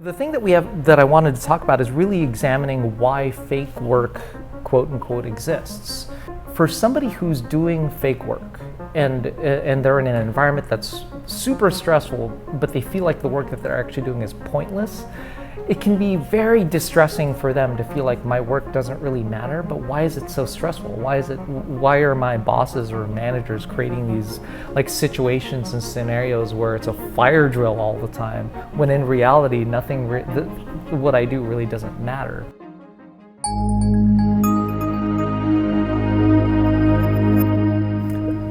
The thing that I wanted to talk about is really examining why fake work, quote unquote, exists. For somebody who's doing fake work and they're in an environment that's super stressful, but they feel like the work that they're actually doing is pointless, it can be very distressing for them to feel like my work doesn't really matter, but why is it so stressful? Why are my bosses or managers creating these like situations and scenarios where it's a fire drill all the time, when in reality what I do really doesn't matter?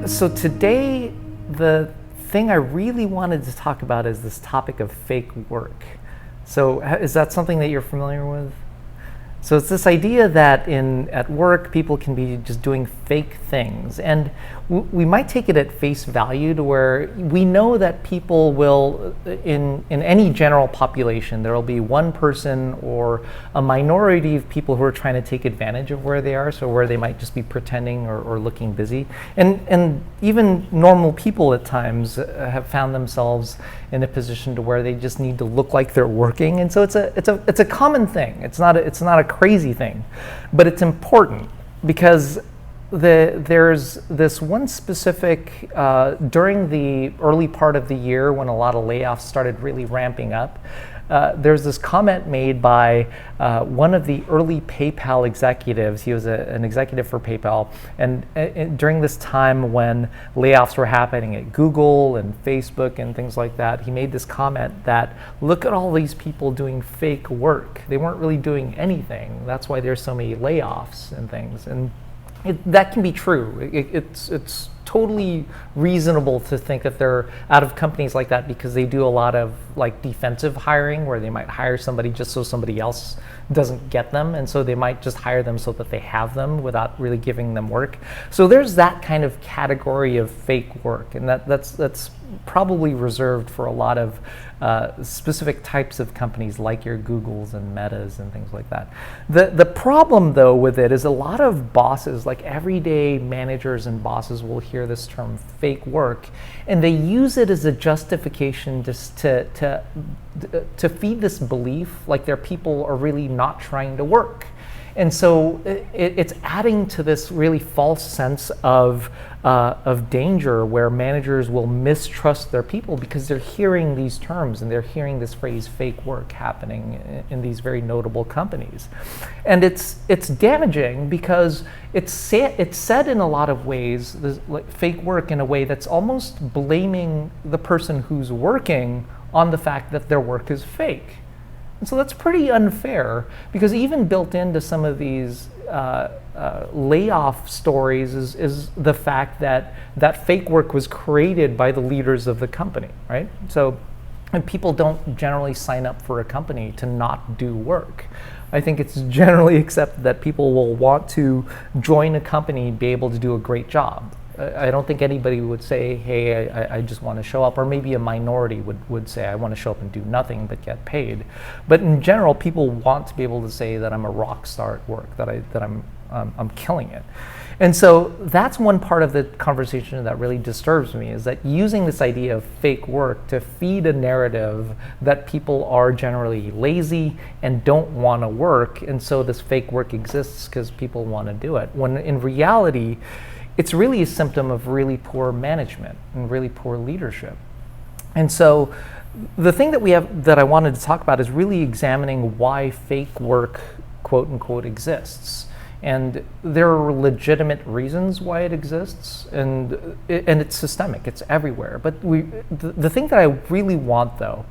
So today, the thing I really wanted to talk about is this topic of fake work. So is that something that you're familiar with? So it's this idea that at work, people can be just doing fake things. And we might take it at face value to where we know that people will, in any general population, there will be one person or a minority of people who are trying to take advantage of where they are, so where they might just be pretending or looking busy. And even normal people at times have found themselves in a position to where they just need to look like they're working. And so it's a common thing. It's not a crazy thing, but it's important because there's this one specific, during the early part of the year when a lot of layoffs started really ramping up, there's this comment made by one of the early PayPal executives. He was an executive for PayPal, and during this time when layoffs were happening at Google and Facebook and things like that, he made this comment that, look at all these people doing fake work. They weren't really doing anything. That's why there's so many layoffs and things. And that can be true. It's totally reasonable to think that they're out of companies like that because they do a lot of like defensive hiring where they might hire somebody just so somebody else doesn't get them, and so they might just hire them so that they have them without really giving them work. So there's that kind of category of fake work, and that's probably reserved for a lot of specific types of companies like your Googles and Metas and things like that. The problem though with it is a lot of bosses, like everyday managers and bosses, will hear this term fake work, and they use it as a justification just to feed this belief like their people are really not trying to work. And so it's adding to this really false sense of danger where managers will mistrust their people because they're hearing these terms and they're hearing this phrase fake work happening in these very notable companies. And it's damaging because it's said in a lot of ways, like fake work in a way that's almost blaming the person who's working on the fact that their work is fake. And so that's pretty unfair because even built into some of these layoff stories is the fact that fake work was created by the leaders of the company, right? So and people don't generally sign up for a company to not do work. I think it's generally accepted that people will want to join a company and be able to do a great job. I don't think anybody would say, hey, I just want to show up, or maybe a minority would say, I want to show up and do nothing but get paid. But in general, people want to be able to say that I'm a rock star at work, that I'm killing it. And so that's one part of the conversation that really disturbs me, is that using this idea of fake work to feed a narrative that people are generally lazy and don't want to work, and so this fake work exists because people want to do it, when in reality, it's really a symptom of really poor management and really poor leadership. And so the thing that I wanted to talk about is really examining why fake work, quote unquote, exists. And there are legitimate reasons why it exists, and it's systemic, it's everywhere. But the thing that I really want though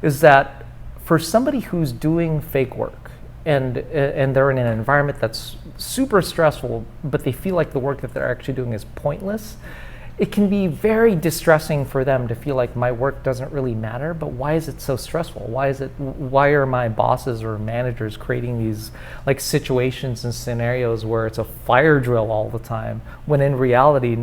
is that for somebody who's doing fake work, and they're in an environment that's super stressful, but they feel like the work that they're actually doing is pointless, it can be very distressing for them to feel like my work doesn't really matter, but why is it so stressful? Why are my bosses or managers creating these like situations and scenarios where it's a fire drill all the time, when in reality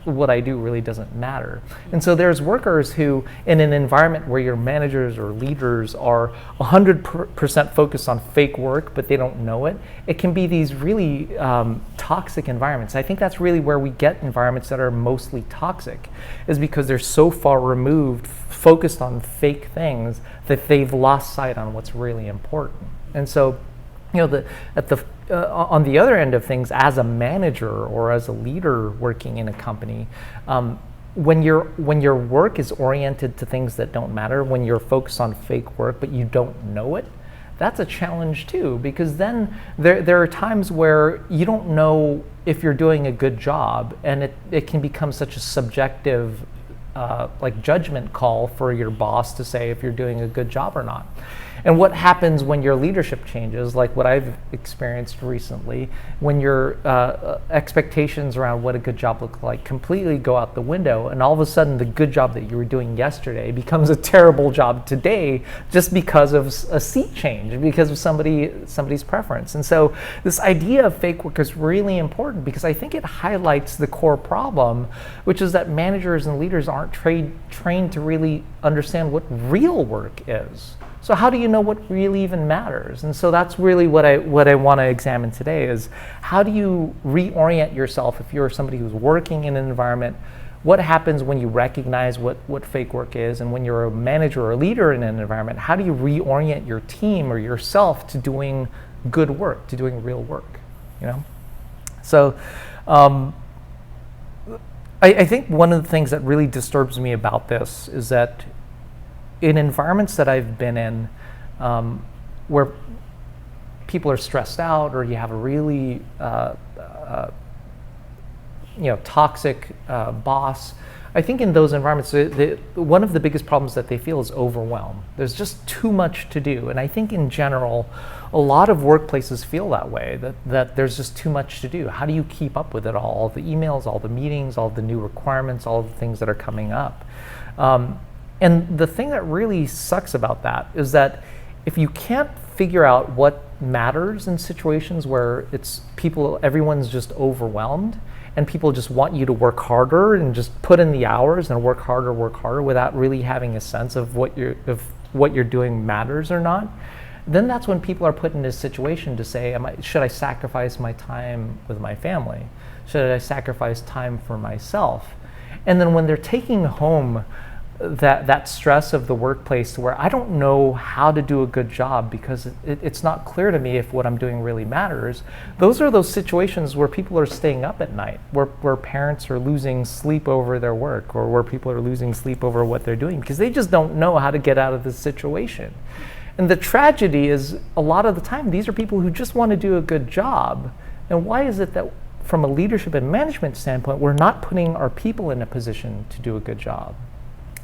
what I do really doesn't matter? And so there's workers who, in an environment where your managers or leaders are 100% focused on fake work, but they don't know it, it can be these really toxic environments. I think that's really where we get environments networks that are mostly toxic is because they're so far removed, focused on fake things, that they've lost sight on what's really important. And so, you know, on the other end of things, as a manager or as a leader working in a company, when your work is oriented to things that don't matter, when you're focused on fake work but you don't know it, that's a challenge too, because then there are times where you don't know if you're doing a good job, and it can become such a subjective like judgment call for your boss to say if you're doing a good job or not. And what happens when your leadership changes, like what I've experienced recently, when your expectations around what a good job looks like completely go out the window, and all of a sudden the good job that you were doing yesterday becomes a terrible job today just because of a seat change, because of somebody's preference. And so this idea of fake work is really important, because I think it highlights the core problem, which is that managers and leaders aren't trained to really understand what real work is. So how do you know what really even matters? And so that's really what I want to examine today, is how do you reorient yourself if you're somebody who's working in an environment? What happens when you recognize what fake work is? And when you're a manager or a leader in an environment, how do you reorient your team or yourself to doing good work, to doing real work? You know? So I think one of the things that really disturbs me about this is that in environments that I've been in, where people are stressed out, or you have a really toxic boss, I think in those environments, one of the biggest problems that they feel is overwhelm. There's just too much to do, and I think in general, a lot of workplaces feel that way. That there's just too much to do. How do you keep up with it all the emails, all the meetings, all the new requirements, all the things that are coming up? And the thing that really sucks about that is that if you can't figure out what matters in situations where everyone's just overwhelmed, and people just want you to work harder and just put in the hours and work harder without really having a sense of what you're doing matters or not, then that's when people are put in this situation to say, should I sacrifice my time with my family? Should I sacrifice time for myself? And then when they're taking home that stress of the workplace, where I don't know how to do a good job because it's not clear to me if what I'm doing really matters, those are those situations where people are staying up at night, where parents are losing sleep over their work, or where people are losing sleep over what they're doing because they just don't know how to get out of this situation. And the tragedy is, a lot of the time, these are people who just want to do a good job. And why is it that from a leadership and management standpoint, we're not putting our people in a position to do a good job?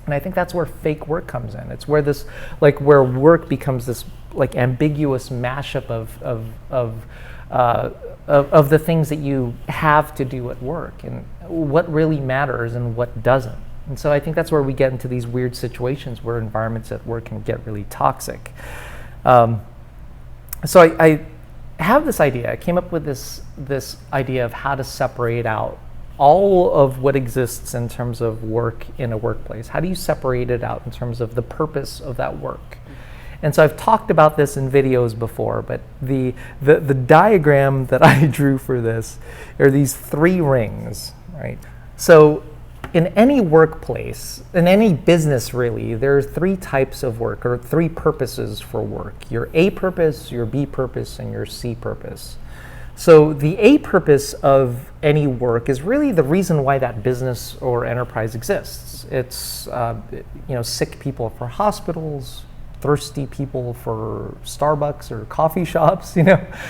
And I think that's where fake work comes in. It's where where work becomes this like ambiguous mashup of the things that you have to do at work, and what really matters and what doesn't. And so I think that's where we get into these weird situations where environments at work can get really toxic. So I have this idea. I came up with this idea of how to separate out all of what exists in terms of work in a workplace. How do you separate it out in terms of the purpose of that work? And so I've talked about this in videos before, but the diagram that I drew for this are these 3 rings, right? So in any workplace, in any business really, there are 3 types of work, or 3 purposes for work. Your A purpose, your B purpose, and your C purpose. So the A purpose of any work is really the reason why that business or enterprise exists. It's sick people for hospitals, thirsty people for Starbucks or coffee shops.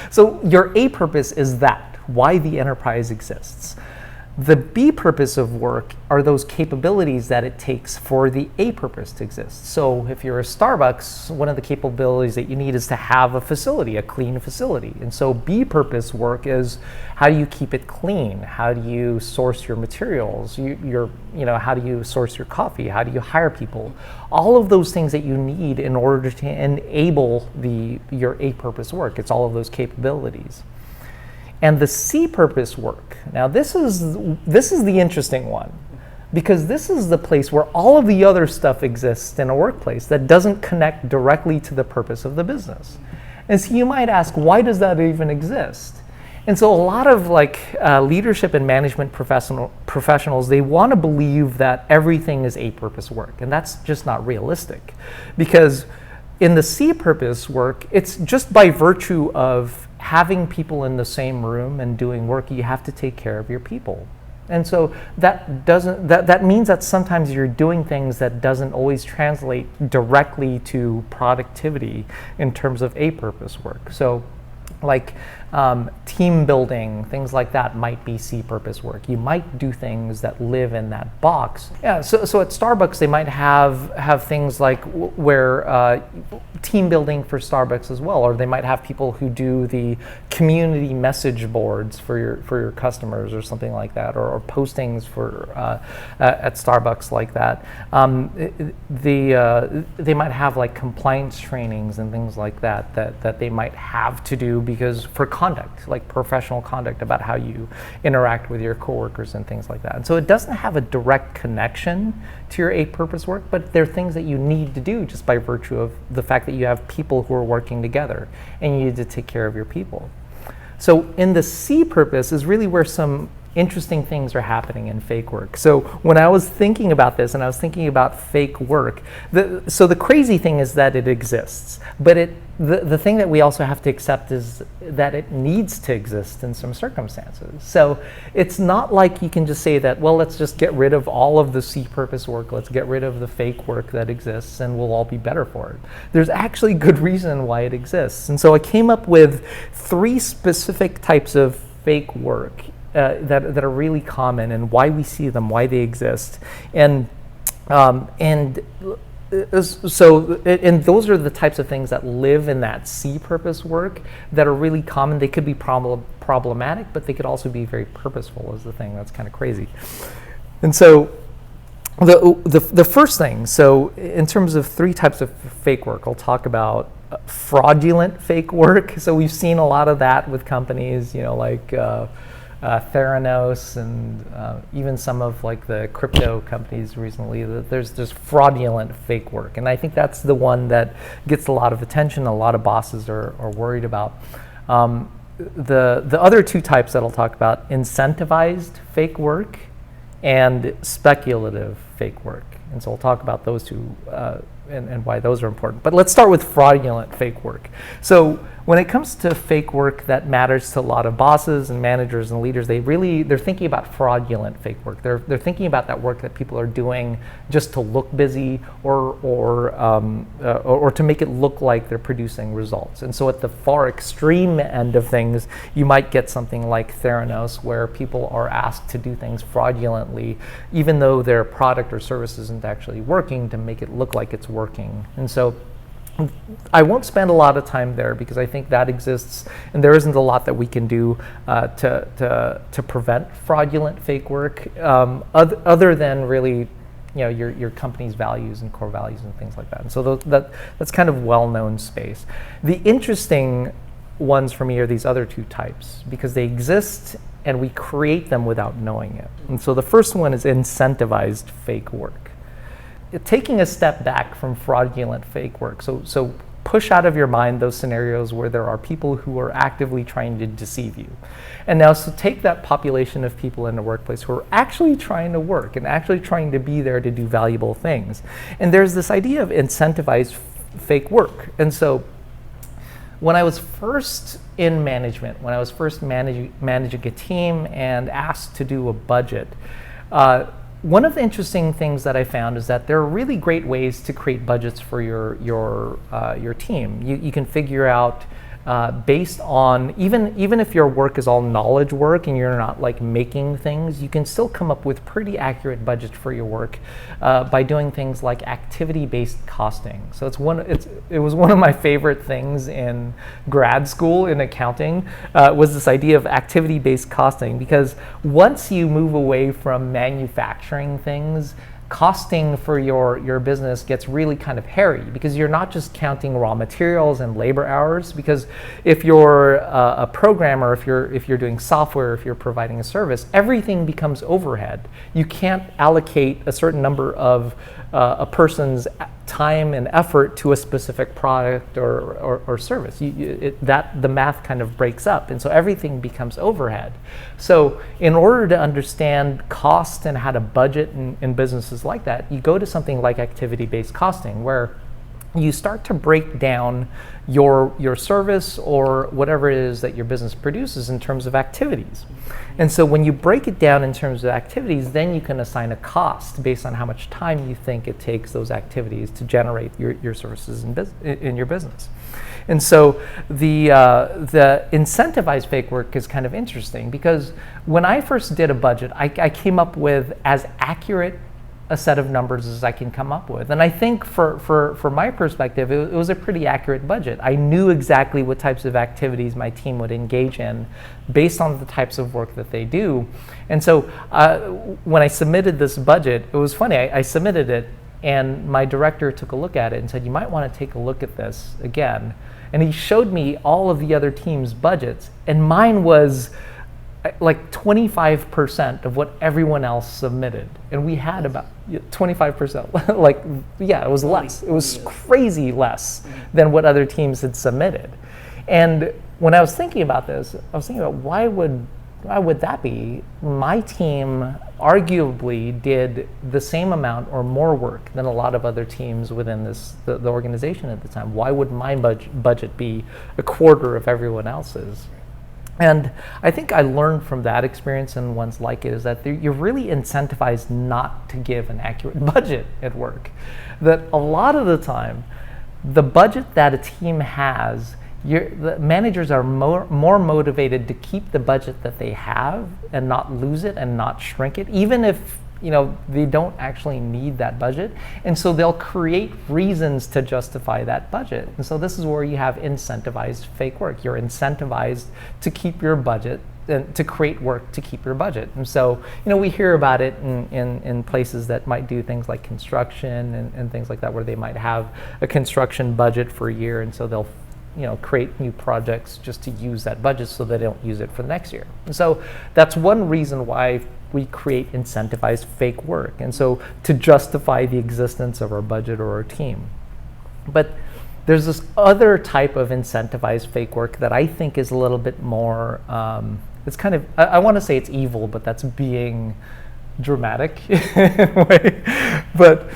So your A purpose is that, why the enterprise exists. The B purpose of work are those capabilities that it takes for the A purpose to exist. So if you're a Starbucks, one of the capabilities that you need is to have a facility, a clean facility. And so B purpose work is, how do you keep it clean? How do you source your materials? How do you source your coffee? How do you hire people? All of those things that you need in order to enable your A purpose work. It's all of those capabilities. And the C purpose work. Now this is the interesting one, because this is the place where all of the other stuff exists in a workplace that doesn't connect directly to the purpose of the business. And so you might ask, why does that even exist? And so a lot of like leadership and management professionals, they want to believe that everything is A-purpose work, and that's just not realistic, because in the C-purpose work, it's just by virtue of having people in the same room and doing work, you have to take care of your people. And so that means that sometimes you're doing things that doesn't always translate directly to productivity in terms of A-purpose work. So like team building, things like that might be C-purpose work. You might do things that live in that box. Yeah. So at Starbucks, they might have things like where team building for Starbucks as well, or they might have people who do the community message boards for your customers or something like that, or postings for at Starbucks like that. They might have like compliance trainings and things like that they might have to do because for conduct, like professional conduct about how you interact with your coworkers and things like that. And so it doesn't have a direct connection to your A-purpose work, but they're things that you need to do just by virtue of the fact that you have people who are working together and you need to take care of your people. So in the C-purpose is really where some interesting things are happening in fake work. So when I was thinking about this and I was thinking about fake work, so the crazy thing is that it exists, but the thing that we also have to accept is that it needs to exist in some circumstances. So it's not like you can just say that, well, let's just get rid of all of the C-purpose work, let's get rid of the fake work that exists and we'll all be better for it. There's actually good reason why it exists. And so I came up with 3 specific types of fake work that are really common and why we see them, why they exist. And those are the types of things that live in that C-purpose work that are really common. They could be problematic, but they could also be very purposeful is the thing that's kind of crazy. And so the first thing, so in terms of 3 types of fake work, I'll talk about fraudulent fake work. So we've seen a lot of that with companies, like Theranos and even some of like the crypto companies recently. There's fraudulent fake work, and I think that's the one that gets a lot of attention. A lot of bosses are worried about. The other 2 types that I'll talk about: incentivized fake work and speculative fake work. And so we'll talk about those 2 and why those are important. But let's start with fraudulent fake work. So when it comes to fake work that matters to a lot of bosses and managers and leaders, they're thinking about fraudulent fake work. They're thinking about that work that people are doing just to look busy or to make it look like they're producing results. And so at the far extreme end of things, you might get something like Theranos, where people are asked to do things fraudulently, even though their product or service isn't actually working, to make it look like it's working. And so I won't spend a lot of time there because I think that exists, and there isn't a lot that we can do to prevent fraudulent fake work, other than really, your company's values and core values and things like that. And so that's kind of well-known space. The interesting ones for me are these other 2 types because they exist and we create them without knowing it. And so the first one is incentivized fake work. Taking a step back from fraudulent fake work. So push out of your mind those scenarios where there are people who are actively trying to deceive you. And now, so take that population of people in the workplace who are actually trying to work and actually trying to be there to do valuable things. And there's this idea of incentivized fake work. And so when I was first in management, when I was first managing a team and asked to do a budget, one of the interesting things that I found is that there are really great ways to create budgets for your team. You can figure out based on, even if your work is all knowledge work and you're not like making things, you can still come up with pretty accurate budgets for your work by doing things like activity-based costing. So it was one of my favorite things in grad school in accounting, was this idea of activity-based costing, because once you move away from manufacturing things, costing for your business gets really kind of hairy, because you're not just counting raw materials and labor hours. Because if you're a programmer, if you're doing software, if you're providing a service, everything becomes overhead. You can't allocate a certain number of a person's time and effort to a specific product or service. The math kind of breaks up, and so everything becomes overhead. So in order to understand cost and how to budget in businesses like that, you go to something like activity-based costing, where you start to break down your service or whatever it is that your business produces in terms of activities. And so when you break it down in terms of activities, then you can assign a cost based on how much time you think it takes those activities to generate your services in your business. And so the incentivized fake work is kind of interesting, because when I first did a budget, I came up with as accurate a set of numbers as I can come up with. And I think for my perspective, it was a pretty accurate budget. I knew exactly what types of activities my team would engage in based on the types of work that they do. And so when I submitted this budget, it was funny, I submitted it, and my director took a look at it and said, you might want to take a look at this again. And he showed me all of the other teams' budgets, and mine was like 25% of what everyone else submitted. And we had about 25%. Like, yeah, it was less. It was crazy less than what other teams had submitted. And when I was thinking about this, I was thinking about why would that be? My team arguably did the same amount or more work than a lot of other teams within the organization at the time. Why would my budget be a quarter of everyone else's? And I think I learned from that experience and ones like it is that you're really incentivized not to give an accurate budget at work. That a lot of the time, the budget that a team has, the managers are more motivated to keep the budget that they have and not lose it and not shrink it, even if they don't actually need that budget. And so they'll create reasons to justify that budget. And so this is where you have incentivized fake work. You're incentivized to keep your budget and to create work to keep your budget. And so, we hear about it in places that might do things like construction and things like that, where they might have a construction budget for a year, and so they'll create new projects just to use that budget so they don't use it for the next year. And so that's one reason why we create incentivized fake work, and so to justify the existence of our budget or our team. But there's this other type of incentivized fake work that I think is a little bit more, it's kind of, I want to say it's evil, but that's being dramatic in a way. But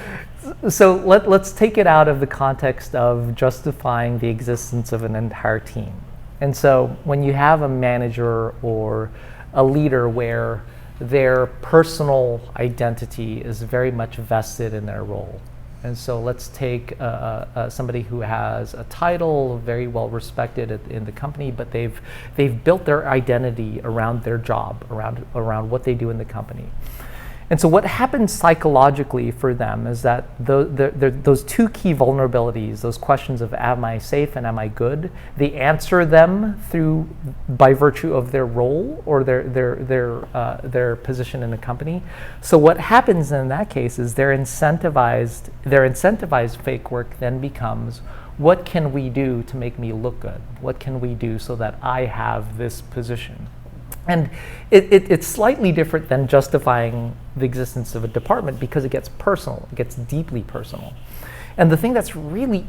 so let's take it out of the context of justifying the existence of an entire team. And so when you have a manager or a leader where their personal identity is very much vested in their role. And so let's take somebody who has a title, very well respected in the company, but they've built their identity around their job, around what they do in the company. And so what happens psychologically for them is that those two key vulnerabilities, those questions of am I safe and am I good, they answer them by virtue of their role or their position in the company. So what happens in that case is their incentivized fake work then becomes, what can we do to make me look good? What can we do so that I have this position? And it's slightly different than justifying the existence of a department, because it gets personal, it gets deeply personal. And the thing that's really,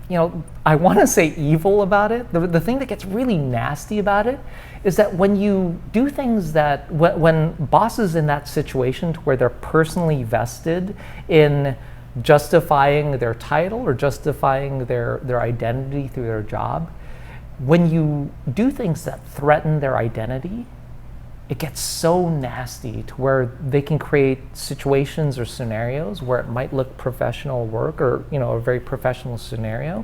I want to say evil about it, the thing that gets really nasty about it is that when you do things that, when bosses in that situation to where they're personally vested in justifying their title or justifying their identity through their job, when you do things that threaten their identity, it gets so nasty to where they can create situations or scenarios where it might look professional work or a very professional scenario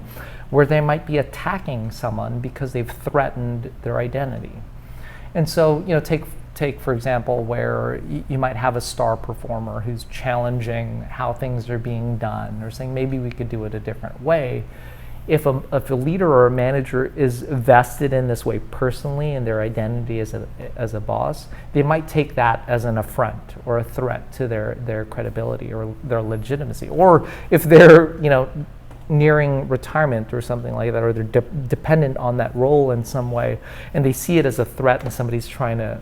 where they might be attacking someone because they've threatened their identity. And so take for example where you might have a star performer who's challenging how things are being done or saying maybe we could do it a different way. If a leader or a manager is vested in this way personally in their identity as a boss, they might take that as an affront or a threat to their credibility or their legitimacy. Or if they're nearing retirement or something like that, or they're dependent on that role in some way, and they see it as a threat and somebody's trying to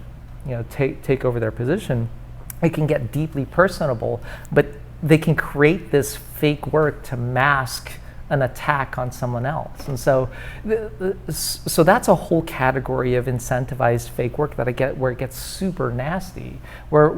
take over their position, it can get deeply personable. But they can create this fake work to mask an attack on someone else. And so so that's a whole category of incentivized fake work that I get, where it gets super nasty, where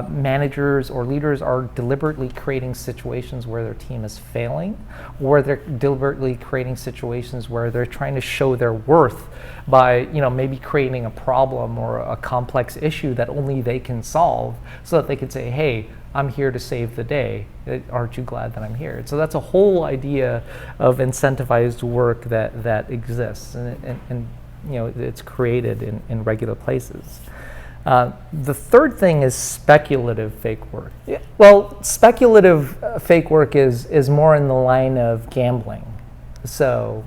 managers or leaders are deliberately creating situations where their team is failing, or they're deliberately creating situations where they're trying to show their worth by, maybe creating a problem or a complex issue that only they can solve, so that they can say, hey, I'm here to save the day. Aren't you glad that I'm here? So that's a whole idea of incentivized work that exists, and it's created in regular places. The third thing is speculative fake work. Yeah. Well, speculative fake work is more in the line of gambling. So,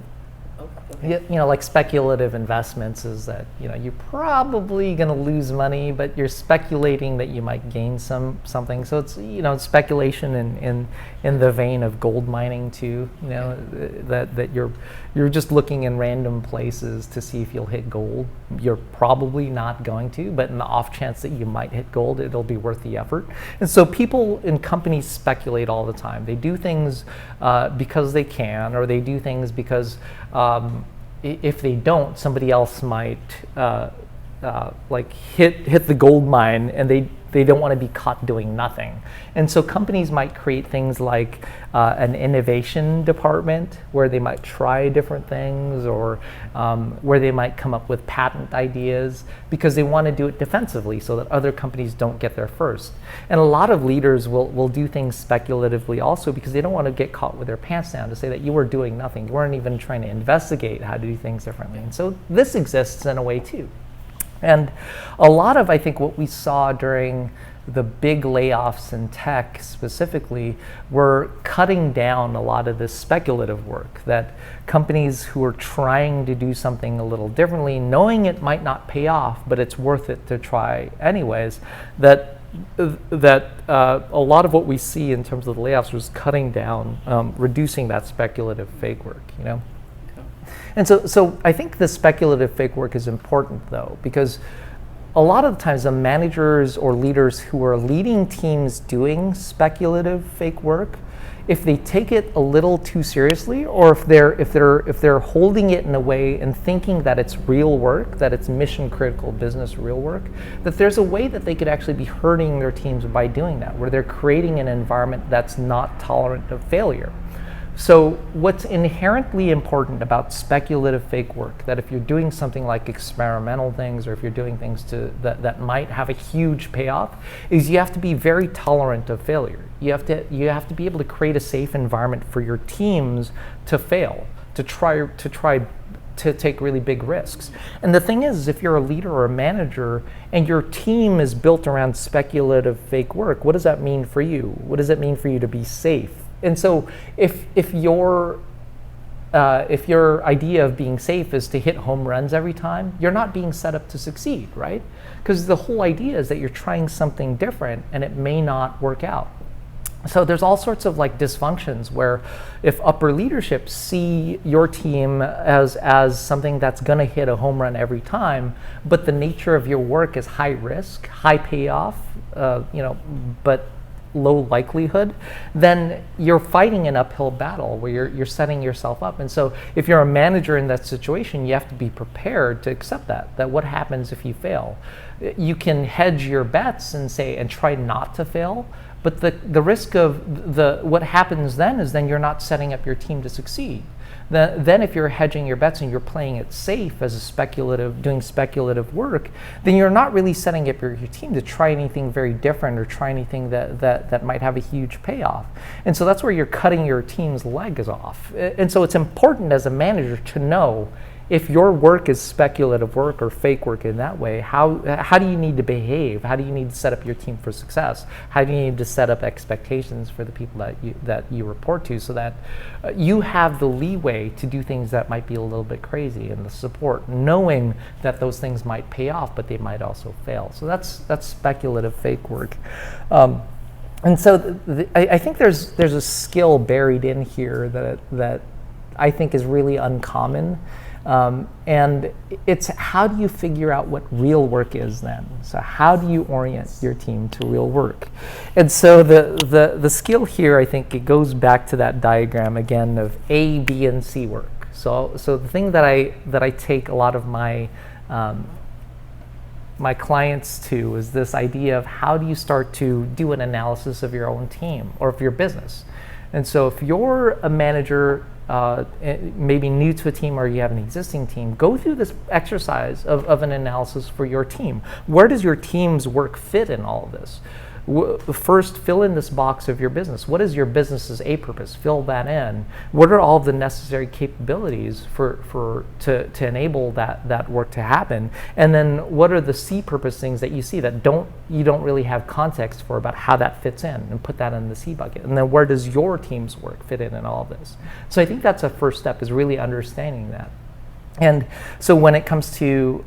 like speculative investments is that, you're probably going to lose money, but you're speculating that you might gain something. So it's, it's speculation in the vein of gold mining too, that you're just looking in random places to see if you'll hit gold. You're probably not going to, but in the off chance that you might hit gold, it'll be worth the effort. And so people in companies speculate all the time. They do things because they can, or they do things because if they don't, somebody else might hit the gold mine, and they don't want to be caught doing nothing. And so companies might create things like an innovation department where they might try different things, or where they might come up with patent ideas because they want to do it defensively so that other companies don't get there first. And a lot of leaders will do things speculatively also because they don't want to get caught with their pants down, to say that you were doing nothing. You weren't even trying to investigate how to do things differently. And so this exists in a way too. And a lot of, I think, what we saw during the big layoffs in tech specifically were cutting down a lot of this speculative work, that companies who are trying to do something a little differently, knowing it might not pay off, but it's worth it to try anyways, that a lot of what we see in terms of the layoffs was cutting down, reducing that speculative fake work, And so I think the speculative fake work is important, though, because a lot of the times the managers or leaders who are leading teams doing speculative fake work, if they take it a little too seriously, or if they're holding it in a way and thinking that it's real work, that it's mission critical business real work, that there's a way that they could actually be hurting their teams by doing that, where they're creating an environment that's not tolerant of failure. So what's inherently important about speculative fake work, that if you're doing something like experimental things, or if you're doing things that might have a huge payoff, is you have to be very tolerant of failure. You have to be able to create a safe environment for your teams to fail, to try to take really big risks. And the thing is, if you're a leader or a manager and your team is built around speculative fake work, what does that mean for you? What does it mean for you to be safe? And so if your idea of being safe is to hit home runs every time, you're not being set up to succeed, right? Because the whole idea is that you're trying something different and it may not work out. So there's all sorts of dysfunctions where if upper leadership see your team as something that's going to hit a home run every time, but the nature of your work is high risk, high payoff, but low likelihood, then you're fighting an uphill battle where you're setting yourself up. And so if you're a manager in that situation, you have to be prepared to accept that what happens if you fail. You can hedge your bets and try not to fail, but the risk of what happens then is you're not setting up your team to succeed. Then if you're hedging your bets and you're playing it safe as doing speculative work, then you're not really setting up your team to try anything very different or try anything that might have a huge payoff. And so that's where you're cutting your team's legs off. And so it's important as a manager to know if your work is speculative work or fake work in that way, how do you need to behave? How do you need to set up your team for success? How do you need to set up expectations for the people that you report to, so that you have the leeway to do things that might be a little bit crazy, and the support, knowing that those things might pay off, but they might also fail. So that's speculative fake work. And so I think there's a skill buried in here that I think is really uncommon. And it's how do you figure out what real work is then? So how do you orient your team to real work? And so the skill here, I think it goes back to that diagram again of A, B, and C work. So the thing that I take a lot of my my clients to is this idea of how do you start to do an analysis of your own team or of your business. And so if you're a manager, maybe new to a team or you have an existing team, go through this exercise of an analysis for your team. Where does your team's work fit in all of this? First, fill in this box of your business. What is your business's A purpose? Fill that in. What are all the necessary capabilities to enable that work to happen? And then what are the C purpose things that you see that you don't really have context for about how that fits in, and put that in the C bucket. And then where does your team's work fit in all of this? So I think that's a first step, is really understanding that. And so when it comes to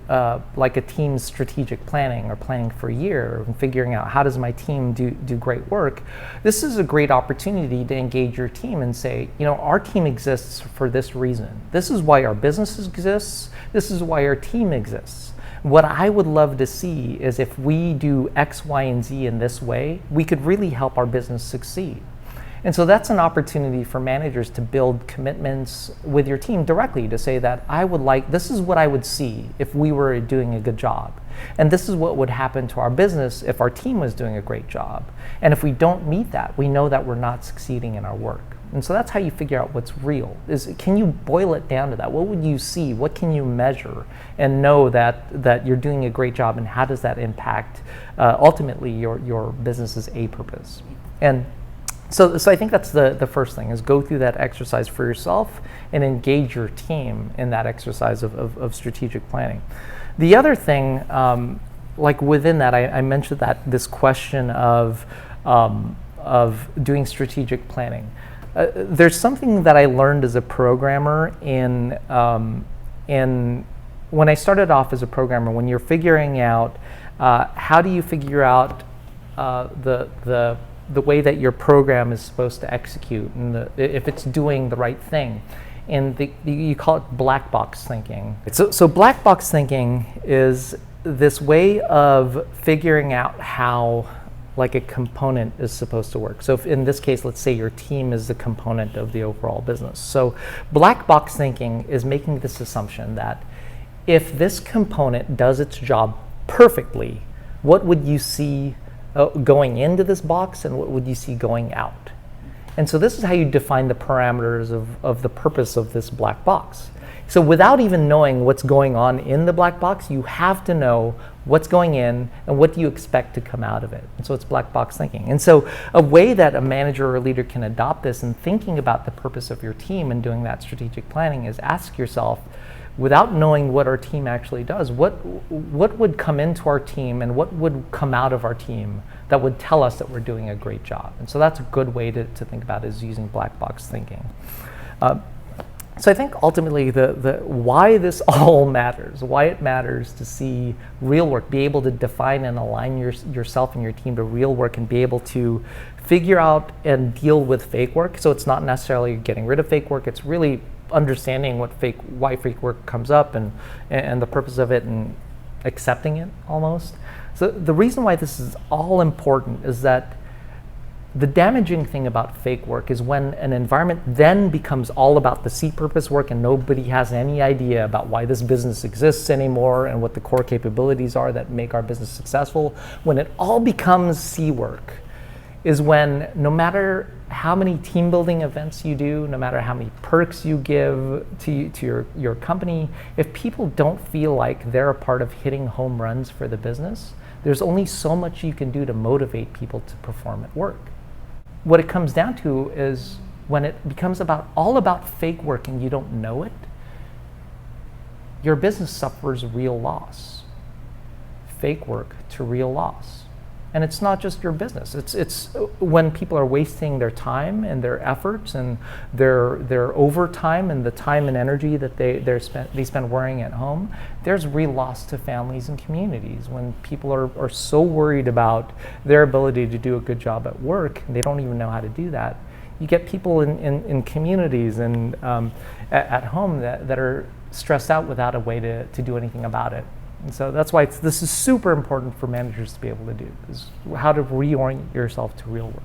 like a team's strategic planning or planning for a year and figuring out how does my team do great work, this is a great opportunity to engage your team and say, our team exists for this reason. This is why our business exists. This is why our team exists. What I would love to see is if we do X, Y, and Z in this way, we could really help our business succeed. And so that's an opportunity for managers to build commitments with your team directly, to say that this is what I would see if we were doing a good job. And this is what would happen to our business if our team was doing a great job. And if we don't meet that, we know that we're not succeeding in our work. And so that's how you figure out what's real. Can you boil it down to that? What would you see? What can you measure and know that you're doing a great job, and how does that impact ultimately your business's A purpose? And so I think that's the first thing, is go through that exercise for yourself and engage your team in that exercise of strategic planning. The other thing, like within that, I mentioned that this question of doing strategic planning. There's something that I learned as a programmer in when I started off as a programmer. When you're figuring out how do you figure out the way that your program is supposed to execute, and if it's doing the right thing. And you call it black box thinking. So black box thinking is this way of figuring out how like a component is supposed to work. So if in this case, let's say your team is the component of the overall business. So black box thinking is making this assumption that if this component does its job perfectly, what would you see going into this box, and what would you see going out? And so this is how you define the parameters of the purpose of this black box. So without even knowing what's going on in the black box, you have to know what's going in and what do you expect to come out of it. And so it's black box thinking. And so a way that a manager or a leader can adopt this in thinking about the purpose of your team and doing that strategic planning is ask yourself, without knowing what our team actually does, what would come into our team and what would come out of our team that would tell us that we're doing a great job? And so that's a good way to think about it, is using black box thinking. So I think ultimately the why this all matters, why it matters to see real work, be able to define and align yourself and your team to real work, and be able to figure out and deal with fake work. So it's not necessarily getting rid of fake work, it's really understanding why fake work comes up and the purpose of it, and accepting it almost. So the reason why this is all important is that the damaging thing about fake work is when an environment then becomes all about the C purpose work and nobody has any idea about why this business exists anymore and what the core capabilities are that make our business successful. When it all becomes C work is when, no matter how many team building events you do, no matter how many perks you give to your company, if people don't feel like they're a part of hitting home runs for the business, there's only so much you can do to motivate people to perform at work. What it comes down to is when it becomes all about fake work and you don't know it, your business suffers real loss. Fake work to real loss. And it's not just your business. It's when people are wasting their time and their efforts and their overtime and the time and energy that they spend worrying at home. There's real loss to families and communities when people are so worried about their ability to do a good job at work, and they don't even know how to do that. You get people in communities and at home that are stressed out without a way to do anything about it. And so that's why this is super important for managers to be able to do, is how to reorient yourself to real work.